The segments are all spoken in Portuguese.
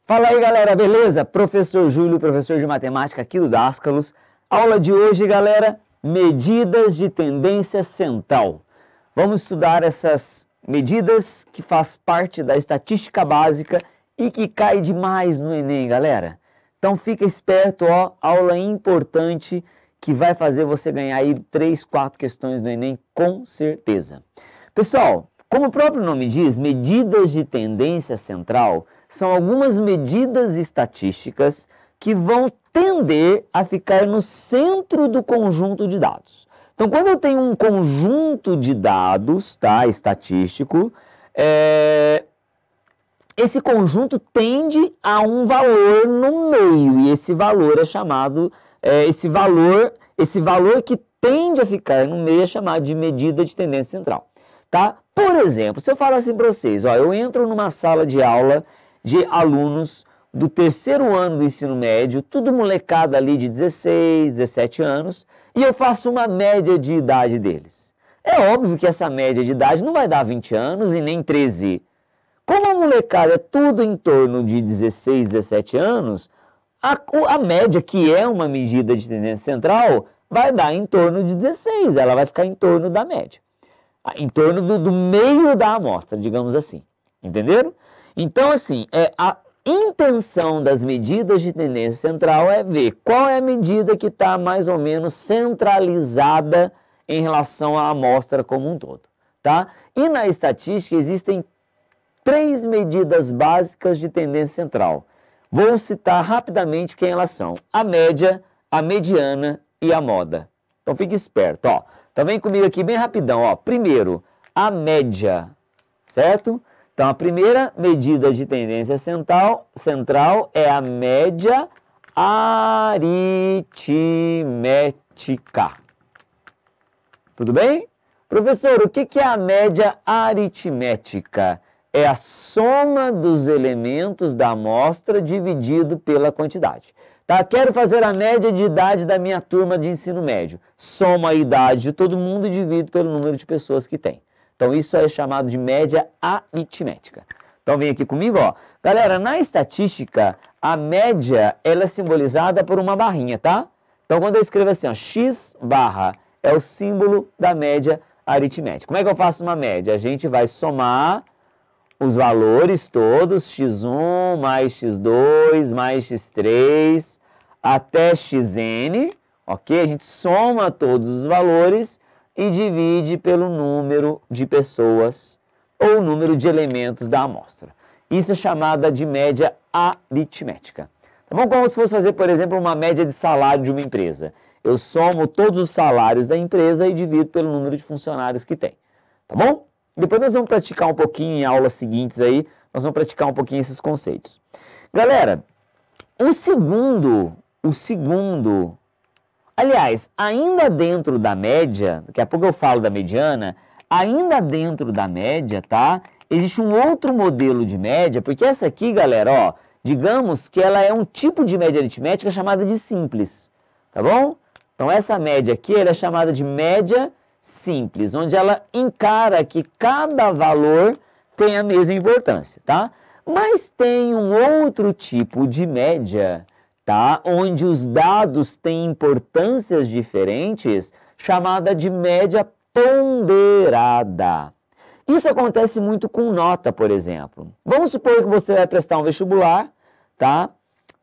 Fala aí, galera, beleza? Professor Júlio, professor de matemática aqui do Dascalos. Aula de hoje, galera, medidas de tendência central. Vamos estudar essas medidas que faz parte da estatística básica e que cai demais no Enem, galera. Então fica esperto, ó, aula importante que vai fazer você ganhar aí 3, 4 questões no Enem com certeza. Pessoal, como o próprio nome diz, medidas de tendência central são algumas medidas estatísticas que vão tender a ficar no centro do conjunto de dados. Então, quando eu tenho um conjunto de dados, tá, estatístico, esse conjunto tende a um valor no meio, e esse valor é chamado, esse valor que tende a ficar no meio é chamado de medida de tendência central, tá? Por exemplo, se eu falar assim para vocês, ó, eu entro numa sala de aula de alunos do terceiro ano do ensino médio, tudo molecada ali de 16, 17 anos, e eu faço uma média de idade deles. É óbvio que essa média de idade não vai dar 20 anos e nem 13. Como a molecada é tudo em torno de 16, 17 anos, a média, que é uma medida de tendência central, vai dar em torno de 16, ela vai ficar em torno da média. Em torno do meio da amostra, digamos assim. Entenderam? Então, assim, a intenção das medidas de tendência central é ver qual é a medida que está mais ou menos centralizada em relação à amostra como um todo, tá? E na estatística existem 3 medidas básicas de tendência central. Vou citar rapidamente quem elas são: a média, a mediana e a moda. Então fique esperto, ó. Então vem comigo aqui bem rapidão, ó. Primeiro, a média, certo? Então, a primeira medida de tendência central é a média aritmética. Tudo bem? Professor, o que é a média aritmética? É a soma dos elementos da amostra dividido pela quantidade. Tá? Quero fazer a média de idade da minha turma de ensino médio. Soma a idade de todo mundo e divido pelo número de pessoas que tem. Então, isso é chamado de média aritmética. Então, vem aqui comigo, ó. Galera, na estatística, a média, ela é simbolizada por uma barrinha, tá? Então, quando eu escrevo assim, ó, x barra, é o símbolo da média aritmética. Como é que eu faço uma média? A gente vai somar os valores todos, x1 mais x2 mais x3, até xn, ok? A gente soma todos os valores e divide pelo número de pessoas ou número de elementos da amostra. Isso é chamada de média aritmética. Tá bom? Como se fosse fazer, por exemplo, uma média de salário de uma empresa. Eu somo todos os salários da empresa e divido pelo número de funcionários que tem. Tá bom? Depois nós vamos praticar um pouquinho em aulas seguintes aí, nós vamos praticar um pouquinho esses conceitos. Galera, aliás, ainda dentro da média, daqui a pouco eu falo da mediana, ainda dentro da média, tá? Existe um outro modelo de média, porque essa aqui, galera, ó, digamos que ela é um tipo de média aritmética chamada de simples, tá bom? Então essa média aqui, ela é chamada de média simples, onde ela encara que cada valor tem a mesma importância, tá? Mas tem um outro tipo de média, tá? Onde os dados têm importâncias diferentes, chamada de média ponderada. Isso acontece muito com nota, por exemplo. Vamos supor que você vai prestar um vestibular, tá?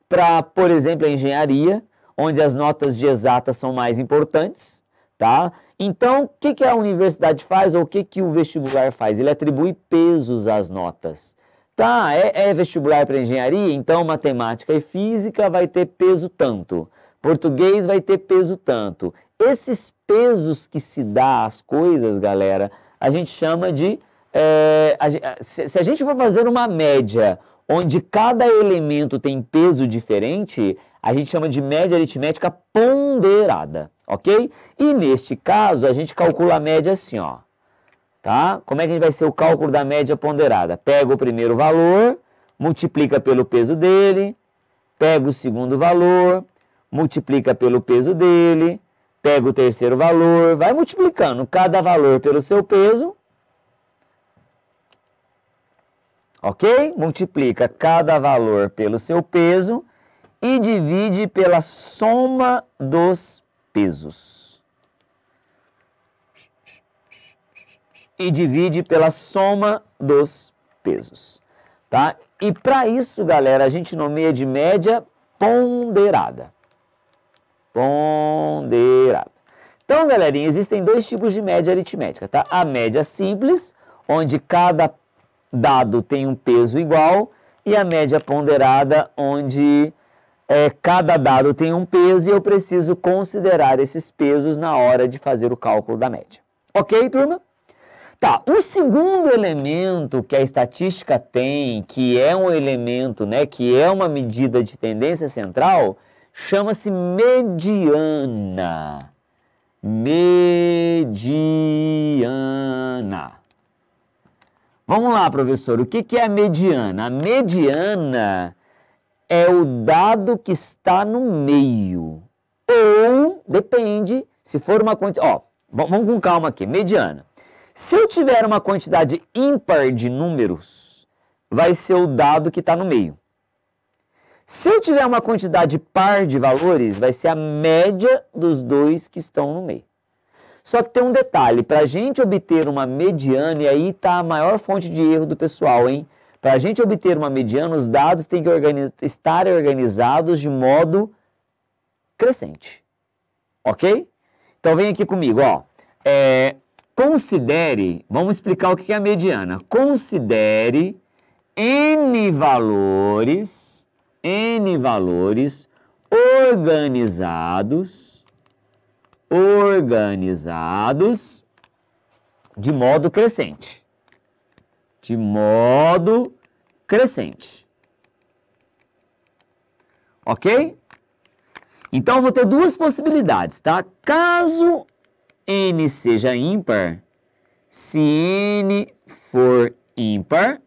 Para, por exemplo, a engenharia, onde as notas de exatas são mais importantes, tá? Então, o que a universidade faz ou o que o vestibular faz? Ele atribui pesos às notas. Tá, é vestibular para engenharia, então matemática e física vai ter peso tanto, português vai ter peso tanto. Esses pesos que se dá às coisas, galera, a gente chama de... se a gente for fazer uma média onde cada elemento tem peso diferente, a gente chama de média aritmética ponderada, ok? E neste caso, a gente calcula a média assim, ó. Tá? Como é que vai ser o cálculo da média ponderada? Pega o primeiro valor, multiplica pelo peso dele, pega o segundo valor, multiplica pelo peso dele, pega o terceiro valor, vai multiplicando cada valor pelo seu peso, ok? Multiplica cada valor pelo seu peso e divide pela soma dos pesos. E divide pela soma dos pesos, tá? E para isso, galera, a gente nomeia de média ponderada. Ponderada. Então, galerinha, existem dois tipos de média aritmética, tá? A média simples, onde cada dado tem um peso igual, e a média ponderada, onde cada dado tem um peso e eu preciso considerar esses pesos na hora de fazer o cálculo da média. Ok, turma? Tá, o segundo elemento que a estatística tem, que é um elemento, né, que é uma medida de tendência central, chama-se mediana. Mediana. Vamos lá, professor, o que é a mediana? A mediana é o dado que está no meio. Ou, depende, se for uma quantidade... Ó, vamos com calma aqui, mediana. Se eu tiver uma quantidade ímpar de números, vai ser o dado que está no meio. Se eu tiver uma quantidade par de valores, vai ser a média dos dois que estão no meio. Só que tem um detalhe, para a gente obter uma mediana, e aí está a maior fonte de erro do pessoal, hein? Para a gente obter uma mediana, os dados têm que estar organizados de modo crescente. Ok? Então vem aqui comigo, ó. Considere, vamos explicar o que é a mediana. Considere N valores organizados de modo crescente. De modo crescente. Ok? Então, eu vou ter duas possibilidades, tá? Caso N seja ímpar, se N for ímpar,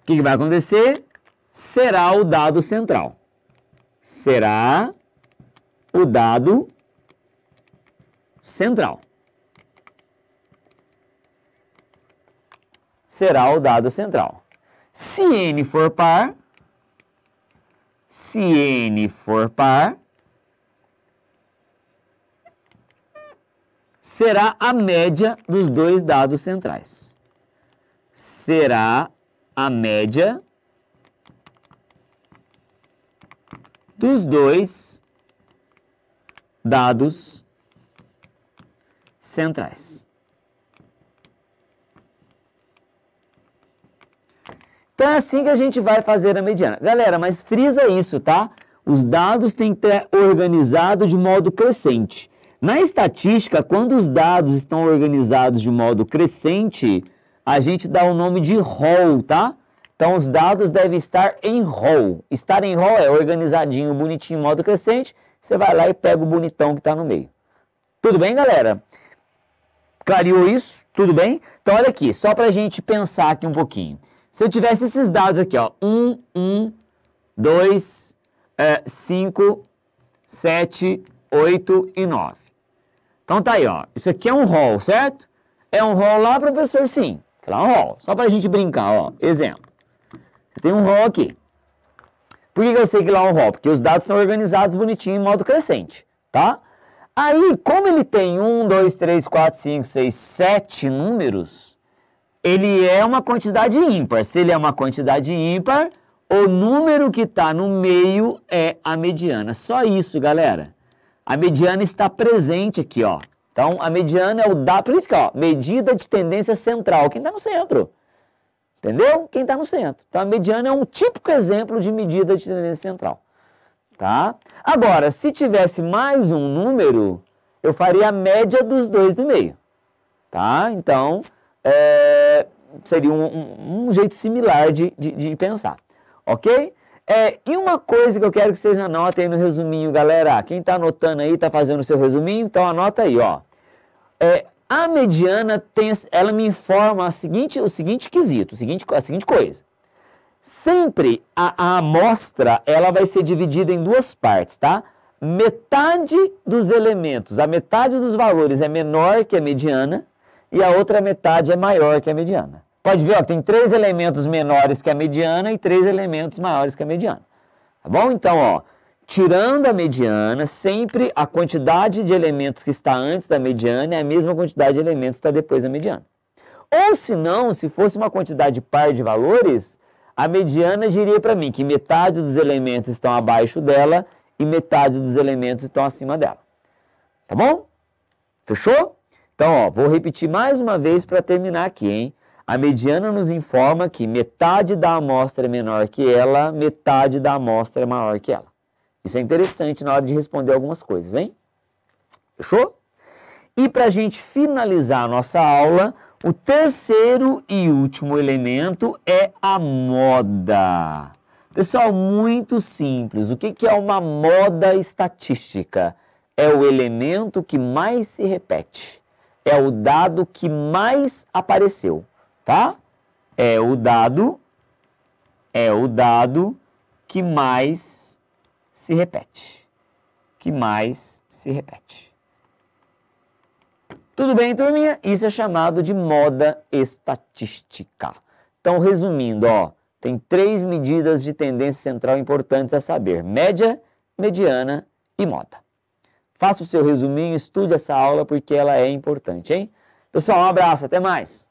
o que vai acontecer? Será o dado central. Será o dado central. Será o dado central. Se N for par, será a média dos dois dados centrais. Será a média dos dois dados centrais. Então é assim que a gente vai fazer a mediana. Galera, mas frisa isso, tá? Os dados têm que estar organizados de modo crescente. Na estatística, quando os dados estão organizados de modo crescente, a gente dá o nome de rol, tá? Então, os dados devem estar em rol. Estar em rol é organizadinho, bonitinho, em modo crescente. Você vai lá e pega o bonitão que está no meio. Tudo bem, galera? Clareou isso? Tudo bem? Então, olha aqui, só para a gente pensar aqui um pouquinho. Se eu tivesse esses dados aqui, ó, 1, 2, 5, 7, 8 e 9. Então, tá aí, ó. Isso aqui é um rol, certo? É um rol lá, professor? Sim. Lá é um rol. Só para a gente brincar, ó. Exemplo. Tem um rol aqui. Por que eu sei que lá é um rol? Porque os dados estão organizados bonitinho em modo crescente, tá? Aí, como ele tem 1, 2, 3, 4, 5, 6, 7 números, ele é uma quantidade ímpar. Se ele é uma quantidade ímpar, o número que está no meio é a mediana. Só isso, galera. A mediana está presente aqui, ó. Então, a mediana é o dado, por isso que, ó, medida de tendência central, quem está no centro. Entendeu? Quem está no centro. Então, a mediana é um típico exemplo de medida de tendência central. Tá? Agora, se tivesse mais um número, eu faria a média dos dois do meio. Tá? Então, seria um jeito similar de pensar. Ok? E uma coisa que eu quero que vocês anotem no resuminho, galera. Quem está anotando aí, está fazendo o seu resuminho, então anota aí, ó. A mediana ela me informa o seguinte quesito, a seguinte coisa. Sempre a amostra ela vai ser dividida em duas partes, tá? Metade dos elementos, a metade dos valores é menor que a mediana e a outra metade é maior que a mediana. Pode ver, ó, tem 3 elementos menores que a mediana e 3 elementos maiores que a mediana. Tá bom? Então, ó, tirando a mediana, sempre a quantidade de elementos que está antes da mediana é a mesma quantidade de elementos que está depois da mediana. Ou se não, se fosse uma quantidade par de valores, a mediana diria para mim que metade dos elementos estão abaixo dela e metade dos elementos estão acima dela. Tá bom? Fechou? Então, ó, vou repetir mais uma vez para terminar aqui, hein? A mediana nos informa que metade da amostra é menor que ela, metade da amostra é maior que ela. Isso é interessante na hora de responder algumas coisas, hein? Fechou? E para a gente finalizar a nossa aula, o terceiro e último elemento é a moda. Pessoal, muito simples. O que é uma moda estatística? É o elemento que mais se repete. É o dado que mais apareceu, tá? É o dado que mais se repete. Que mais se repete. Tudo bem, turminha? Isso é chamado de moda estatística. Então, resumindo, ó, tem 3 medidas de tendência central importantes a saber: média, mediana e moda. Faça o seu resuminho, estude essa aula porque ela é importante, hein? Pessoal, um abraço, até mais!